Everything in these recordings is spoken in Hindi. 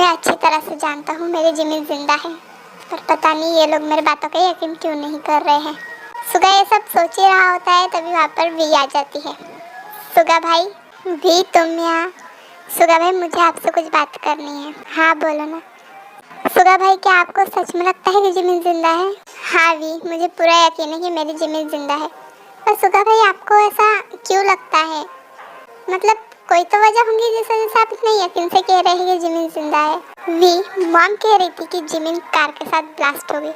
मैं अच्छी तरह से जानता हूँ मेरी जिमिन जिंदा है, पर पता नहीं ये लोग मेरी बातों का यकीन क्यों नहीं कर रहे हैं। सुगा ये सब सोच ही रहा होता है, तभी वहाँ पर वी आ जाती है। सुगा भाई, वी तुम यहाँ? सुगा भाई, मुझे आपसे कुछ बात करनी है। हाँ बोलो ना। सुगा भाई, क्या आपको सच में लगता है कि जिमिन जिंदा है? हाँ वी, मुझे पूरा यकीन है कि मेरी जिमिन जिंदा है। पर सुगा भाई, आपको ऐसा क्यों लगता है? मतलब कोई तो वजह होंगी जिस वजह से आप इतने यकीन से कह रहे हैं कि जिमिन जिंदा है। वी, मॉम कह रही थी कि जिमिन कार के साथ ब्लास्ट हो गई,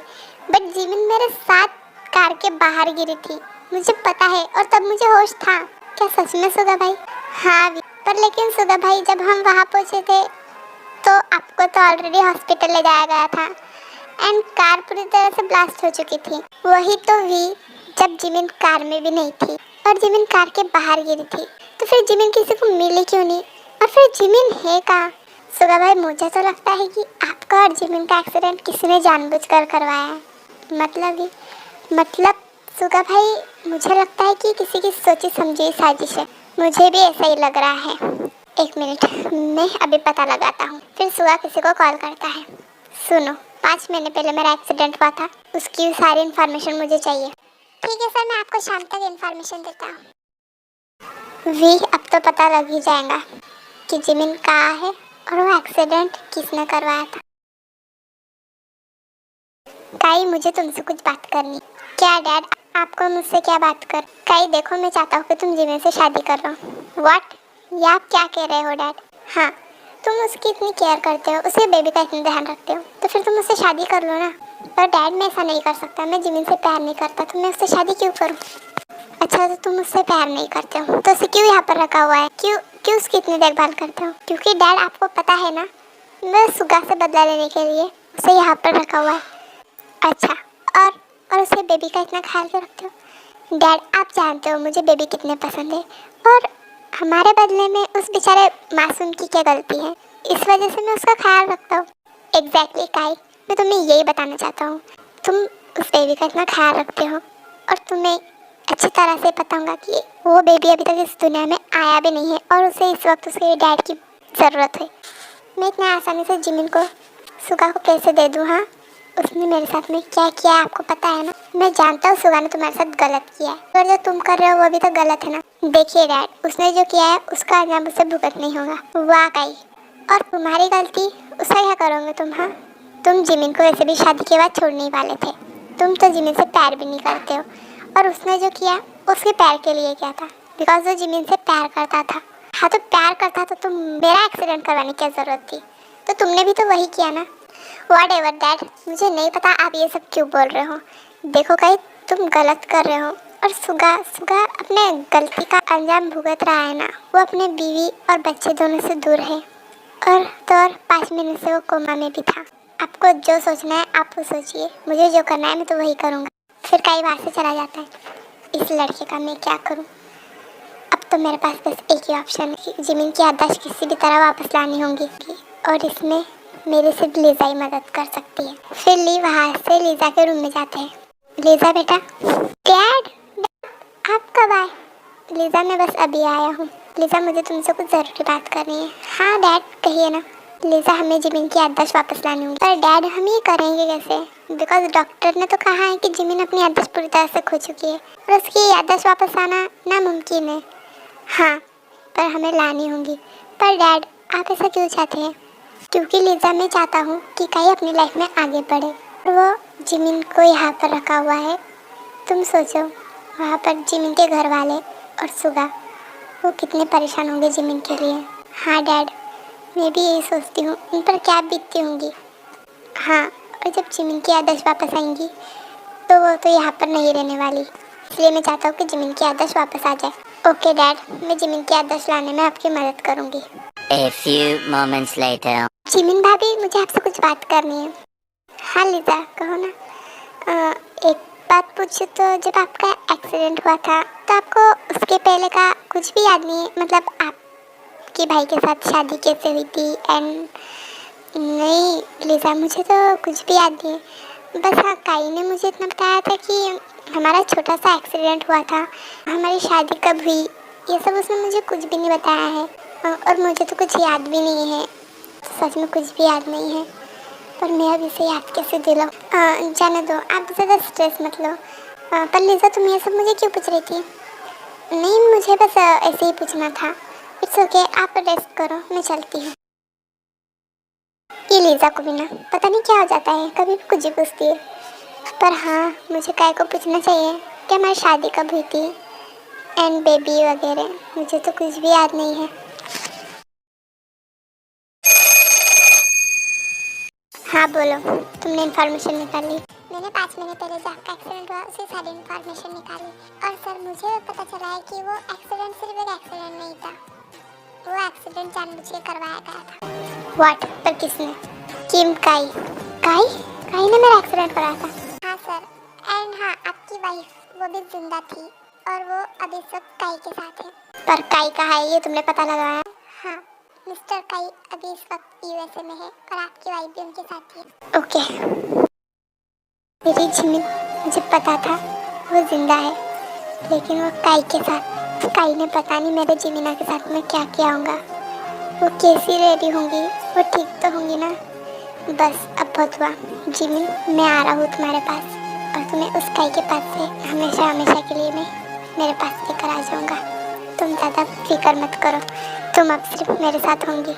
बट जिमिन मेरे साथ कार के बाहर गिरी थी, मुझे पता है, और तब मुझे होश था। क्या सच में सुगा भाई? हाँ वी, पर लेकिन सुगा भाई, जब हम वहाँ पहुँचे थे तो आपको तो ऑलरेडी हॉस्पिटल ले जाया गया था एंड कार पूरी तरह से ब्लास्ट हो चुकी थी। वही तो वी, जब जिमिन कार में भी नहीं थी और जिमिन कार के बाहर गिरी थी, तो फिर जिमिन किसी को मिली क्यों नहीं? और फिर जिमिन है कहाँ? सुगा भाई, मुझे तो लगता है कि आपका और जिमिन का एक्सीडेंट किसी ने जानबूझकर करवाया है। मतलब सुगा भाई, मुझे लगता है कि किसी की सोची समझी साजिश है। मुझे भी ऐसा ही लग रहा है। एक मिनट, मैं अभी पता लगाता हूँ। फिर सुगा किसी को कॉल करता है। सुनो, 5 महीने पहले मेरा एक्सीडेंट हुआ था, उसकी सारी इन्फॉर्मेशन मुझे चाहिए। ठीक है सर, मैं आपको शाम तक इन्फॉर्मेशन देता हूँ। वी, अब तो पता लग ही जाएगा कि जिमिन कहाँ है और वो एक्सीडेंट किसने करवाया था। काई, मुझे तुमसे कुछ बात करनी। क्या डैड, आपको मुझसे क्या बात कर? काई देखो, मैं चाहता हूँ कि तुम जिमिन से शादी कर लो। व्हाट? ये आप क्या कह रहे हो डैड? हाँ, तुम उसकी इतनी केयर करते हो, उसके बेबी का इतना ध्यान रखते हो, तो फिर तुम उससे शादी कर लो ना। पर डैड, मैं ऐसा नहीं कर सकता, मैं जिमिन से प्यार नहीं करता, तो मैं उससे शादी क्यों करूँ? अच्छा, तो तुम उससे प्यार नहीं करते हो तो उसे क्यों यहाँ पर रखा हुआ है? क्यों उसकी इतनी देखभाल करते हो? क्योंकि डैड, आपको पता है ना, मैं सुगा से बदला लेने के लिए उसे यहाँ पर रखा हुआ है। अच्छा, और उसे बेबी का इतना ख्याल क्यों रखते हो? डैड, आप जानते हो मुझे बेबी कितने पसंद है, और हमारे बदले में उस बेचारे मासूम की क्या गलती है? इस वजह से मैं उसका ख्याल रखता हूँ। एग्जैक्टली काई, मैं तुम्हें यही बताना चाहता हूँ। तुम उस बेबी का इतना ख्याल रखते हो और तुम्हें अच्छी तरह से पता होगा कि वो बेबी अभी तक इस दुनिया में आया भी नहीं है और उसे इस वक्त उसके डैड की ज़रूरत है। मैं इतना आसानी से जिमिन को, सुगा को कैसे दे दूँ? हाँ, उसने मेरे साथ में क्या किया है आपको पता है ना। मैं जानता हूँ सुगा ने तुम्हारे साथ गलत किया है, पर जो तुम कर रहे हो वो भी तो गलत है ना। देखिए डैड, उसने जो किया है उसका अंजाम उसे भुगतना ही होगा। वाकई, और तुम्हारी गलती, उसका क्या करोगे तुम? हाँ, तुम जिमिन को वैसे भी शादी के बाद छोड़ने ही वाले थे। तुम तो जिमिन से प्यार भी नहीं करते हो, और उसने जो किया उसके प्यार के लिए किया था, बिकॉज वो जिमिन से प्यार करता था। हाँ, तो प्यार करता तो तुम मेरा एक्सीडेंट करवाने की जरूरत थी? तो तुमने भी तो वही किया ना। व्हाट एवर डैड, मुझे नहीं पता आप ये सब क्यों बोल रहे हो। देखो कहीं तुम गलत कर रहे हो, और सुगा सुगा अपने गलती का अंजाम भुगत रहा है ना। वो अपने बीवी और बच्चे दोनों से दूर है, और 5 महीने से वो कोमा में भी था। आपको जो सोचना है आप वो सोचिए, मुझे जो करना है मैं तो वही करूँगा। फिर कई बार से चला जाता है। इस लड़के का मैं क्या करूँ? अब तो मेरे पास बस एक ही ऑप्शन है कि जिमिन की याददाश्त किसी भी तरह वापस लानी होगी, और इसमें मेरे सिर्फ लीजा ही मदद कर सकती है। फिर ली वहाँ से लीजा के रूम में जाते हैं। लीजा बेटा। डैड, आप कब आए? लीजा, मैं बस अभी आया हूँ। लीजा, मुझे तुमसे कुछ ज़रूरी बात करनी है। हाँ डैड, कहिए ना। लीजा, हमें जिमिन की याददाश्त वापस लानी होगी। पर डैड, हम ये करेंगे कैसे? बिकॉज डॉक्टर ने तो कहा है कि जिमिन अपनी याददाश्त पूरी तरह से खो चुकी है और उसकी याददाश्त वापस आना नामुमकिन है। हाँ, पर हमें लानी होगी। पर डैड, आप ऐसा क्यों चाहते हैं? क्योंकि लीजा, मैं चाहता हूँ कि कई अपनी लाइफ में आगे बढ़े, और वो जिमिन को यहाँ पर रखा हुआ है। तुम सोचो, वहाँ पर जिमिन के घर वाले और सुगा, वो कितने परेशान होंगे जिमिन के लिए। हाँ डैड, मैं भी यही सोचती हूँ, उन पर क्या बीतती होंगी। हाँ, और जब जिमिन की याददाश्त वापस आएंगी तो वो तो यहाँ पर नहीं रहने वाली, इसलिए मैं चाहता हूँ कि जिमिन की याददाश्त वापस आ जाए। ओके डैड, मैं जिमिन की याददाश्त लाने में आपकी मदद करूँगी। A few moments later. Jimin भाभी, मुझे आपसे कुछ बात करनी है। हाँ लीजा, कहो ना। एक बात पूछूं तो जब आपका एक्सीडेंट हुआ था तो आपको उसके पहले का कुछ भी याद नहीं है? मतलब आपके भाई के साथ शादी कैसे हुई थी? एंड नहीं लीजा, मुझे तो कुछ भी याद नहीं है। बस हाँ, काई ने मुझे इतना बताया था कि हमारा छोटा सा एक्सीडेंट हुआ था, हमारी शादी कब हुई, ये सब उसने मुझे कुछ भी नहीं बताया है, और मुझे तो कुछ याद भी नहीं है। सच में कुछ भी याद नहीं है, पर मैं अब इसे याद कैसे दिलाऊं? जाने दो, आप ज़्यादा स्ट्रेस मत लो। पर लिज़ा, तुम ये सब मुझे क्यों पूछ रही थी? नहीं, मुझे बस ऐसे ही पूछना था। इट्स ओके, आप रेस्ट करो, मैं चलती हूँ। ये लिज़ा को भी ना पता नहीं क्या हो जाता है, कभी भी कुछ भी पूछती है। पर हाँ, मुझे काय को पूछना चाहिए कि हमारी शादी कब हुई थी एंड बेबी वगैरह। मुझे तो कुछ भी याद नहीं है। हाँ बोलो, तुमने इन्फॉर्मेशन निकाली? मैंने 5 महीने पहले जो आपका एक्सीडेंट हुआ उसकी सारी इन्फॉर्मेशन निकाली। और सर, मुझे पता चला है कि वो एक्सीडेंट सिर्फ एक एक्सीडेंट नहीं था, वो एक्सीडेंट जानबूझ के करवाया गया था। व्हाट? पर किसने? किम काई? काई? काई ने मेरा एक्सीडेंट कराया था? हाँ सर, एंड हाँ, आपकी वाइफ वो भी जिंदा थी और वो अभी सब काई के साथ है। पर काई कहाँ है, ये तुमने पता लगाया? हाँ, मिस्टर काई अभी इस वक्त यूएसए में है और आपकी वाइफ भी उनके साथ ही है। ओके। मेरी जिमिन, मुझे पता था वो जिंदा है, लेकिन वो काई के साथ। काई ने पता नहीं मेरे जिमिना के साथ में क्या किया होगा। वो कैसी रेडी होंगी, वो ठीक तो होंगी ना? बस अब बहुत हुआ जिमिन, मैं आ रहा हूँ तुम्हारे पास और तुम्हें उस काई के पास से हमेशा हमेशा के लिए मैं मेरे पास लेकर आ जाऊँगा। तुम ज़्यादा फिक्र मत करो, तुम अब सिर्फ मेरे साथ होंगी।